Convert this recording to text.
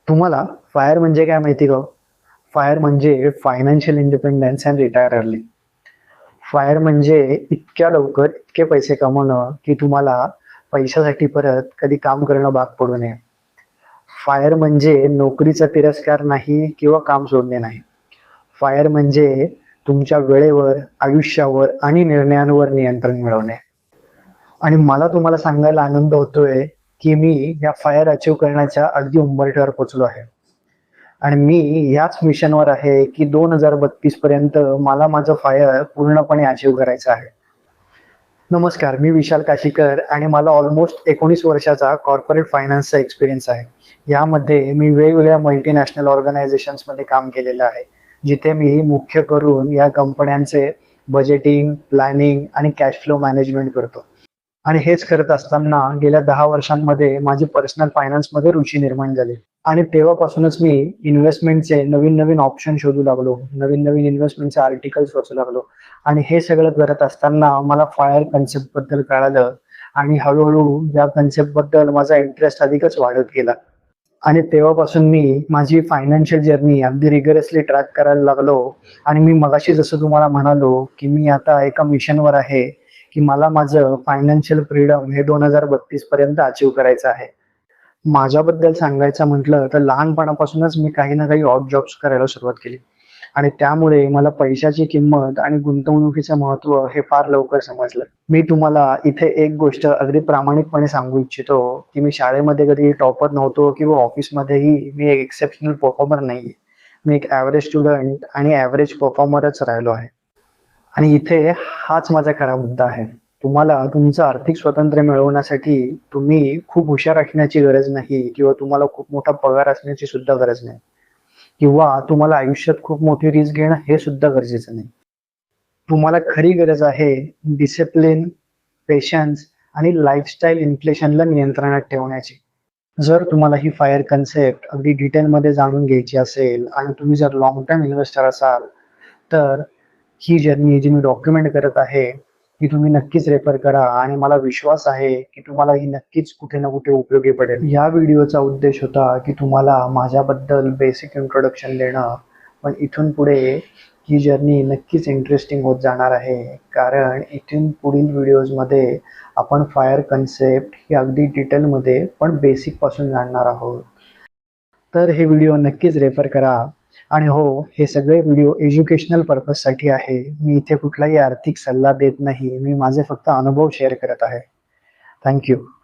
तुम्हाला फायर म्हणजे काय माहिती का? फायर म्हणजे financial independence and retire early. Fire म्हणजे इतक्या लवकर इतके पैसे कमवणं की तुम्हाला पैशासाठी परत कधी काम करणं भाग पडू नये. फायर म्हणजे नोकरीचा तिरस्कार नाही किंवा काम सोडणे नाही. फायर म्हणजे तुमच्या वेळेवर, आयुष्यावर आणि निर्णयांवर नियंत्रण मिळवणे. आणि मला तुम्हाला सांगायला आनंद होतोय की मी या फायर अचीव करण्याच्या अगदी उंबरठ्यावर पोहोचलो आहे. आणि मी याच मिशनवर आहे की 2032 पर्यंत मला माझं फायर पूर्णपणे अचीव करायचं आहे. नमस्कार, मी विशाल काशीकर आणि मला ऑलमोस्ट 19 वर्षाचा कॉर्पोरेट फायनान्सचा एक्सपिरियन्स आहे. यामध्ये मी वेगवेगळ्या मल्टीनॅशनल ऑर्गनायझेशन्समध्ये काम केलेलं आहे, जिथे मी मुख्य करून या कंपन्यांचे बजेटिंग, प्लॅनिंग आणि कॅश फ्लो मॅनेजमेंट करतो. आणि हेच करत असताना गेल्या 10 वर्षांमध्ये माझी पर्सनल फायनान्समध्ये रुची निर्माण झाली. आणि तेव्हापासूनच मी इन्व्हेस्टमेंटचे नवीन नवीन ऑप्शन शोधू लागलो, नवीन नवीन इन्व्हेस्टमेंटचे आर्टिकल्स वाचू लागलो. आणि हे सगळं करत असताना मला फायर कन्सेप्ट बद्दल कळालं. आणि हळूहळू या कन्सेप्ट बद्दल माझा इंटरेस्ट अधिकच वाढत गेला. आणि तेव्हापासून मी माझी फायनान्शियल जर्नी अगदी रिगरसली ट्रॅक करायला लागलो. आणि मी मगाशी जसं तुम्हाला म्हणालो की मी आता एका मिशनवर आहे की मला माझं फायनान्शियल फ्रीडम हे 2032 पर्यंत अचीव करायचं आहे. माझ्याबद्दल सांगायचं म्हटलं तर लहानपणापासूनच मी काही ना काही ऑड जॉब्स करायला सुरुवात केली. आणि त्यामुळे मला पैशाची किंमत आणि गुंतवणुकीचं महत्त्व हे फार लवकर समजलं. मी तुम्हाला इथे एक गोष्ट अगदी प्रामाणिकपणे सांगू इच्छितो की मी शाळेमध्ये कधी टॉपर नव्हतो किंवा ऑफिसमध्येही मी एक एक्सेप्शनल परफॉर्मर नाहीये. मी एक ॲव्हरेज स्टुडंट आणि ॲव्हरेज परफॉर्मरच राहिलो आहे. आणि इथे हाच माझा खरा मुद्दा आहे. तुम्हाला तुमचं आर्थिक स्वातंत्र्य मिळवण्यासाठी तुम्ही खूप हुशार असण्याची गरज नाही किंवा तुम्हाला खूप मोठा पगार असण्याची सुद्धा गरज नाही किंवा तुम्हाला आयुष्यात खूप मोठी रिस्क घेणं हे सुद्धा गरजेचं नाही. तुम्हाला खरी गरज आहे डिसिप्लिन, पेशन्स आणि लाईफस्टाईल इन्फ्लेशनला नियंत्रणात ठेवण्याची. जर तुम्हाला ही फायर कन्सेप्ट अगदी डिटेलमध्ये जाणून घ्यायची असेल आणि तुम्ही जर लॉंग टर्म इन्व्हेस्टर असाल, तर ही जर्नी जी मी डॉक्युमेंट करत आहे, ती तुम्ही नक्कीच रेफर करा. आणि मला विश्वास आहे की तुम्हाला ही नक्कीच कुठे ना कुठे उपयोगी पडेल. या व्हिडिओचा उद्देश होता की तुम्हाला माझ्याबद्दल बेसिक इंट्रोडक्शन देणं. पण इथून पुढे ही जर्नी नक्कीच इंटरेस्टिंग होत जाणार आहे, कारण इथून पुढील व्हिडिओजमध्ये आपण फायर कन्सेप्ट ही अगदी डिटेलमध्ये पण बेसिकपासून जाणणार आहोत. तर हे व्हिडिओ नक्कीच रेफर करा. आणि हो, हे सगळे व्हिडिओ एज्युकेशनल पर्पजसाठी आहे. मी इथे कुठलाही आर्थिक सल्ला देत नाही. मी माझे फक्त अनुभव शेअर करत आहे. Thank you.